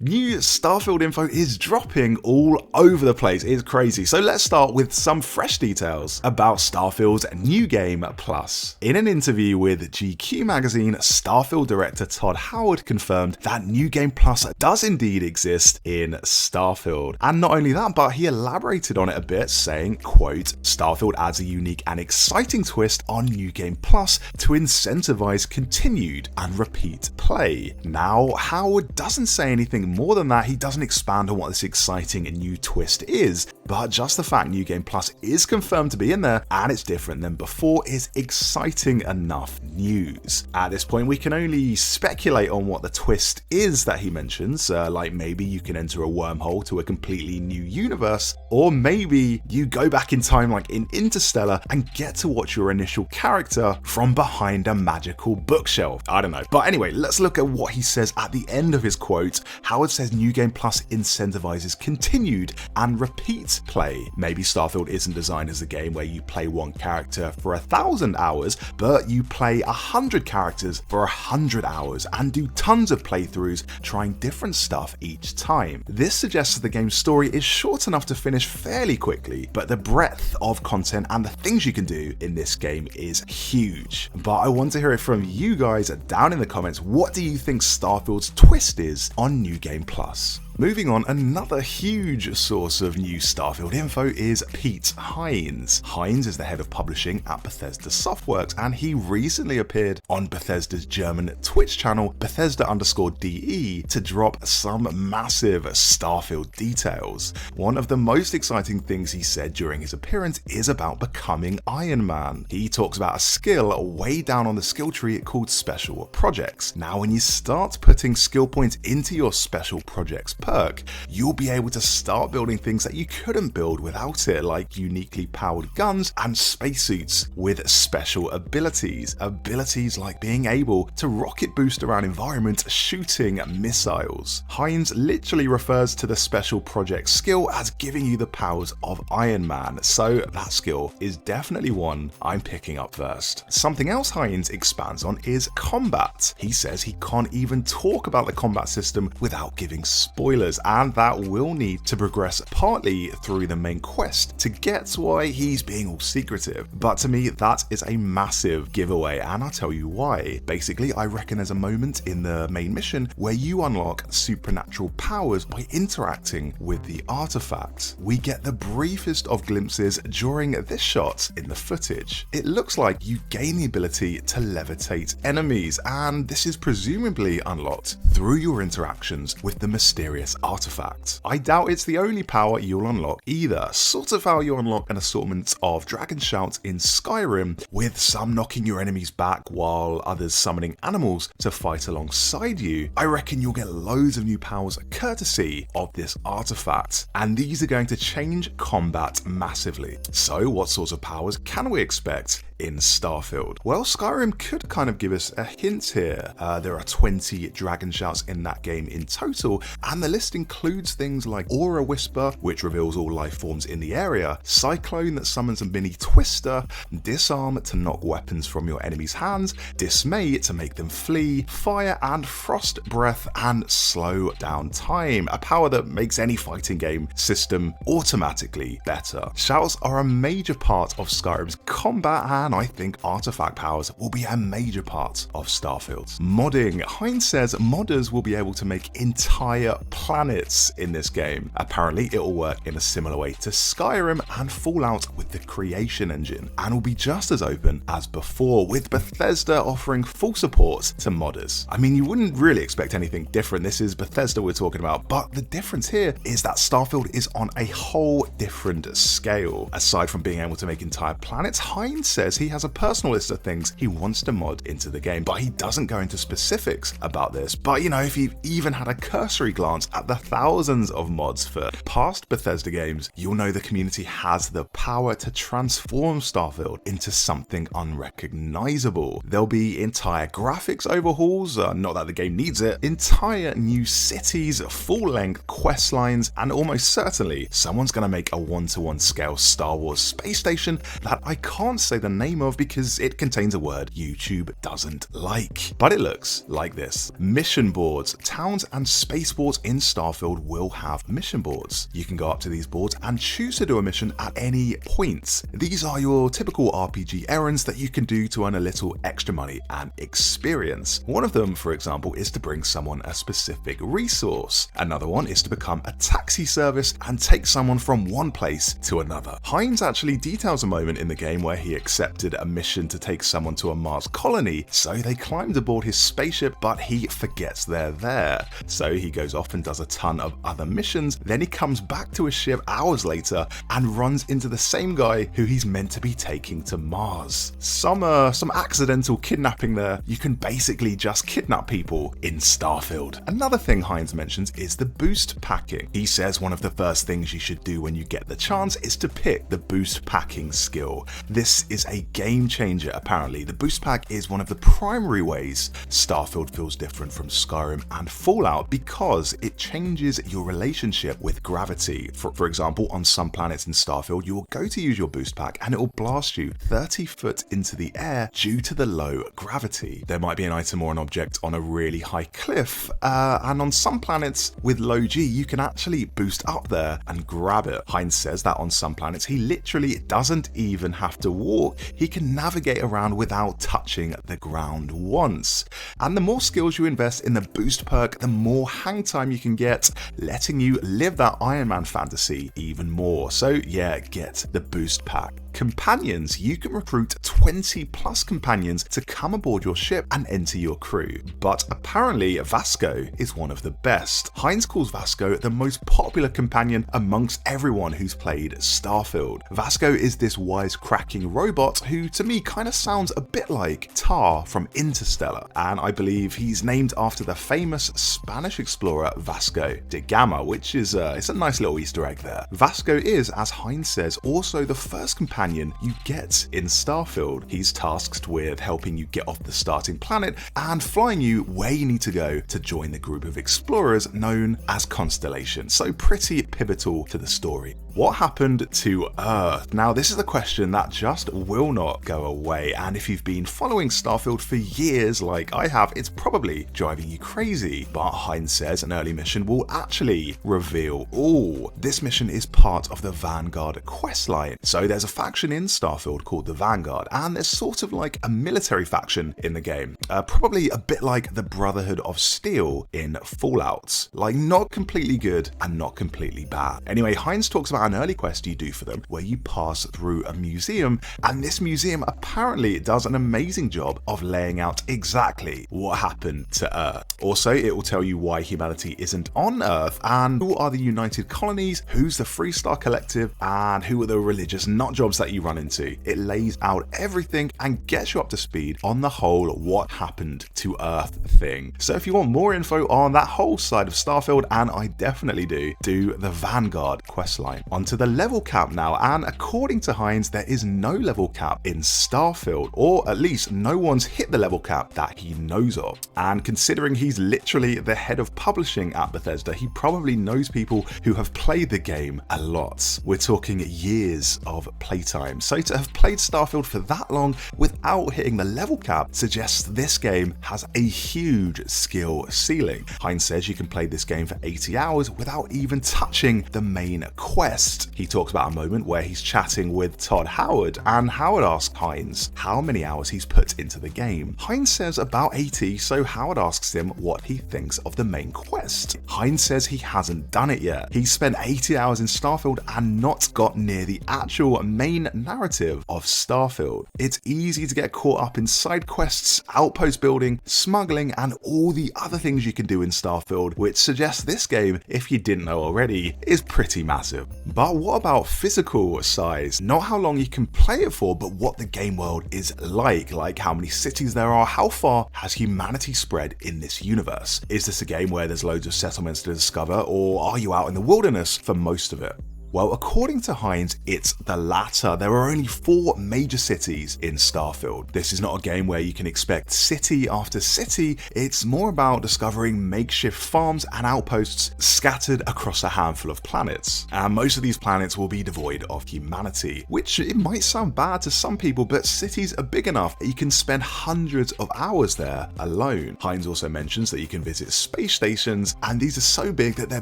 New Starfield info is dropping all over the place. It's crazy. So let's start with some fresh details about Starfield's New Game Plus. In an interview with GQ magazine, Starfield director Todd Howard confirmed that New Game Plus does indeed exist in Starfield. And not only that, but he elaborated on it a bit, saying, quote, Starfield adds a unique and exciting twist on New Game Plus to incentivize continued and repeat play. Now, Howard doesn't say anything more than that. He doesn't expand on what this exciting new twist is, but just the fact New Game Plus is confirmed to be in there and it's different than before is exciting enough news. At this point, we can only speculate on what the twist is that he mentions, like maybe you can enter a wormhole to a completely new universe, or maybe you go back in time like in Interstellar and get to watch your initial character from behind a magical bookshelf. I don't know. But anyway, let's look at what he says at the end of his quote. Howard says New Game Plus incentivizes continued and repeat play. Maybe Starfield isn't designed as a game where you play one character for 1,000 hours, but you play 100 characters for 100 hours and do tons of playthroughs trying different stuff each time. This suggests that the game's story is short enough to finish fairly quickly, but the breadth of content and the things you can do in this game is huge. But I want to hear it from you guys down in the comments. What do you think Starfield's twist is on New Game Plus? Moving on, another huge source of new Starfield info is Pete Hines. Hines is the head of publishing at Bethesda Softworks, and he recently appeared on Bethesda's German Twitch channel, Bethesda_DE, to drop some massive Starfield details. One of the most exciting things he said during his appearance is about becoming Iron Man. He talks about a skill way down on the skill tree called Special Projects. Now, when you start putting skill points into your Special Projects perk, you'll be able to start building things that you couldn't build without it, like uniquely powered guns and spacesuits with special abilities. Abilities like being able to rocket boost around environments shooting missiles. Hines literally refers to the Special Project skill as giving you the powers of Iron Man, so that skill is definitely one I'm picking up first. Something else Hines expands on is combat. He says he can't even talk about the combat system without giving spoilers, and that will need to progress partly through the main quest to get why he's being all secretive. But to me, that is a massive giveaway, and I'll tell you why. Basically, I reckon there's a moment in the main mission where you unlock supernatural powers by interacting with the artifact. We get the briefest of glimpses during this shot in the footage. It looks like you gain the ability to levitate enemies, and this is presumably unlocked through your interactions with the mysterious artifact. I doubt it's the only power you'll unlock either, sort of how you unlock an assortment of dragon shouts in Skyrim, with some knocking your enemies back while others summoning animals to fight alongside you. I reckon you'll get loads of new powers courtesy of this artifact, and these are going to change combat massively. So what sorts of powers can we expect in Starfield? Well, Skyrim could kind of give us a hint here. There are 20 dragon shouts in that game in total, and the list includes things like Aura Whisper, which reveals all life forms in the area, Cyclone that summons a mini twister, Disarm to knock weapons from your enemy's hands, Dismay to make them flee, Fire and Frost Breath, and Slow Down Time, a power that makes any fighting game system automatically better. Shouts are a major part of Skyrim's combat, and I think artifact powers will be a major part of Starfield's modding. Hines says modders will be able to make entire planets in this game. Apparently it will work in a similar way to Skyrim and Fallout with the creation engine, and will be just as open as before, with Bethesda offering full support to modders. I mean, you wouldn't really expect anything different. This is Bethesda we're talking about, but the difference here is that Starfield is on a whole different scale. Aside from being able to make entire planets, Hines says he has a personal list of things he wants to mod into the game, but he doesn't go into specifics about this. But you know, if you've even had a cursory glance at the thousands of mods for past Bethesda games, you'll know the community has the power to transform Starfield into something unrecognizable. There'll be entire graphics overhauls, not that the game needs it, entire new cities, full-length quest lines, and almost certainly someone's going to make a one-to-one scale Star Wars space station that I can't say the name of because it contains a word YouTube doesn't like. But it looks like this. Mission boards, towns and spaceports in Starfield will have mission boards. You can go up to these boards and choose to do a mission at any point. These are your typical RPG errands that you can do to earn a little extra money and experience. One of them, for example, is to bring someone a specific resource. Another one is to become a taxi service and take someone from one place to another. Hines actually details a moment in the game where he accepted a mission to take someone to a Mars colony, so they climbed aboard his spaceship, but he forgets they're there. So he goes off and does a ton of other missions, then he comes back to his ship hours later and runs into the same guy who he's meant to be taking to Mars. Some accidental kidnapping there. You can basically just kidnap people in Starfield. Another thing Hines mentions is the boost packing. He says one of the first things you should do when you get the chance is to pick the boost packing skill. This is a game changer apparently. The boost pack is one of the primary ways Starfield feels different from Skyrim and Fallout because it changes your relationship with gravity. For example, on some planets in Starfield, you will go to use your boost pack and it will blast you 30 foot into the air due to the low gravity. There might be an item or an object on a really high cliff, and on some planets with low G, you can actually boost up there and grab it. Hines says that on some planets, he literally doesn't even have to walk. He can navigate around without touching the ground once. And the more skills you invest in the boost perk, the more hang time you can get, letting you live that Iron Man fantasy even more. So yeah, get the boost pack. Companions. You can recruit 20 plus companions to come aboard your ship and enter your crew. But apparently Vasco is one of the best. Hines calls Vasco the most popular companion amongst everyone who's played Starfield. Vasco is this wisecracking robot who to me kind of sounds a bit like Tar from Interstellar, and I believe he's named after the famous Spanish explorer Vasco da Gama, which is it's a nice little Easter egg there. Vasco is, as Hines says, also the first companion you get in Starfield. He's tasked with helping you get off the starting planet and flying you where you need to go to join the group of explorers known as Constellation. So pretty pivotal to the story. What happened to Earth? Now this is the question that just will not go away, and if you've been following Starfield for years like I have, it's probably driving you crazy. But Hines says an early mission will actually reveal all. This mission is part of the Vanguard questline. So there's a faction in Starfield called the Vanguard, and there's sort of like a military faction in the game. Probably a bit like the Brotherhood of Steel in Fallout. Like not completely good and not completely bad. Anyway, Hines talks about an early quest you do for them where you pass through a museum, and this museum apparently does an amazing job of laying out exactly what happened to Earth. Also, it will tell you why humanity isn't on Earth and who are the United Colonies, who's the Freestar Collective, and who are the religious nutjobs that you run into. It lays out everything and gets you up to speed on the whole what happened to Earth thing. So if you want more info on that whole side of Starfield, and I definitely do the Vanguard questline. Onto the level cap now, and according to Hines, there is no level cap in Starfield, or at least no one's hit the level cap that he knows of. And considering he's literally the head of publishing at Bethesda, he probably knows people who have played the game a lot. We're talking years of playtime. So to have played Starfield for that long without hitting the level cap suggests this game has a huge skill ceiling. Hines says you can play this game for 80 hours without even touching the main quest. He talks about a moment where he's chatting with Todd Howard, and Howard asks Hines how many hours he's put into the game. Hines says about 80, so Howard asks him what he thinks of the main quest. Hines says he hasn't done it yet. He's spent 80 hours in Starfield and not got near the actual main narrative of Starfield. It's easy to get caught up in side quests, outpost building, smuggling, and all the other things you can do in Starfield, which suggests this game, if you didn't know already, is pretty massive. But what about physical size? Not how long you can play it for, but what the game world is like how many cities there are, how far has humanity spread in this universe? Is this a game where there's loads of settlements to discover, or are you out in the wilderness for most of it? Well, according to Hines, it's the latter. There are only 4 major cities in Starfield. This is not a game where you can expect city after city. It's more about discovering makeshift farms and outposts scattered across a handful of planets. And most of these planets will be devoid of humanity, which it might sound bad to some people, but cities are big enough that you can spend hundreds of hours there alone. Hines also mentions that you can visit space stations, and these are so big that they're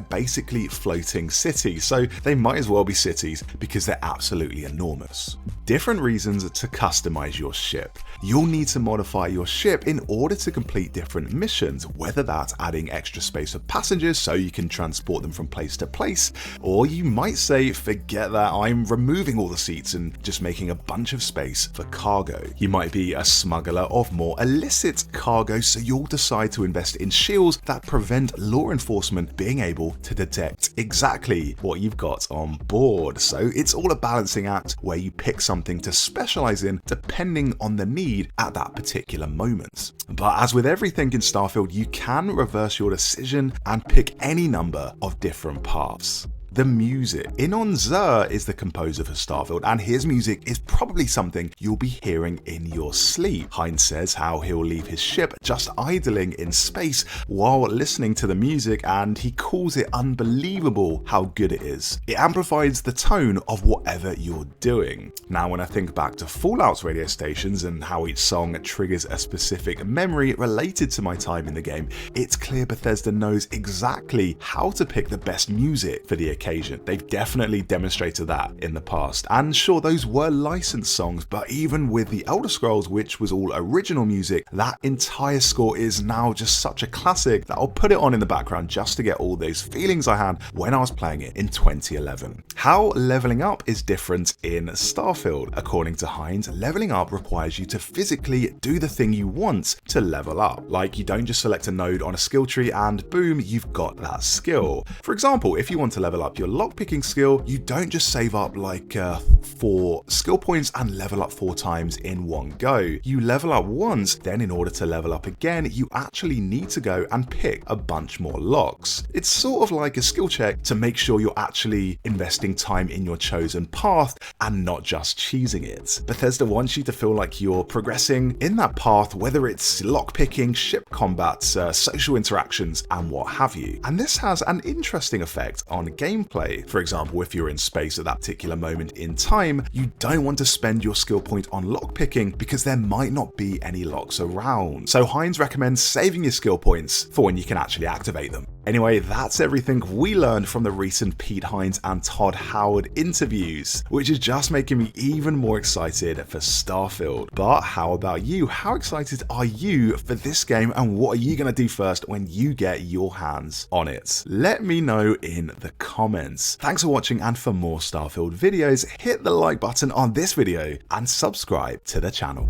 basically floating cities, so they might as well be cities because they're absolutely enormous. Different reasons to customize your ship. You'll need to modify your ship in order to complete different missions, whether that's adding extra space for passengers so you can transport them from place to place, or you might say, forget that, I'm removing all the seats and just making a bunch of space for cargo. You might be a smuggler of more illicit cargo, so you'll decide to invest in shields that prevent law enforcement being able to detect exactly what you've got on board. So it's all a balancing act where you pick something to specialize in depending on the need at that particular moment. But as with everything in Starfield, you can reverse your decision and pick any number of different paths. The music. Inon Zur is the composer for Starfield, and his music is probably something you'll be hearing in your sleep. Hines says how he'll leave his ship just idling in space while listening to the music, and he calls it unbelievable how good it is. It amplifies the tone of whatever you're doing. Now, when I think back to Fallout's radio stations and how each song triggers a specific memory related to my time in the game, it's clear Bethesda knows exactly how to pick the best music for the occasion. They've definitely demonstrated that in the past. And sure, those were licensed songs, but even with the Elder Scrolls, which was all original music, that entire score is now just such a classic that I'll put it on in the background just to get all those feelings I had when I was playing it in 2011. How leveling up is different in Starfield. According to Hines, leveling up requires you to physically do the thing you want to level up. Like, you don't just select a node on a skill tree and boom, you've got that skill. For example, if you want to level up your lockpicking skill, you don't just save up like 4 skill points and level up 4 times in one go. You level up once, then in order to level up again, you actually need to go and pick a bunch more locks. It's sort of like a skill check to make sure you're actually investing time in your chosen path and not just cheesing it. Bethesda wants you to feel like you're progressing in that path, whether it's lockpicking, ship combat, social interactions, and what have you. And this has an interesting effect on gameplay. For example, if you're in space at that particular moment in time, you don't want to spend your skill point on lockpicking because there might not be any locks around. So Hines recommends saving your skill points for when you can actually activate them. Anyway, that's everything we learned from the recent Pete Hines and Todd Howard interviews, which is just making me even more excited for Starfield. But how about you? How excited are you for this game, and what are you going to do first when you get your hands on it? Let me know in the comments. Thanks for watching, and for more Starfield videos, hit the like button on this video and subscribe to the channel.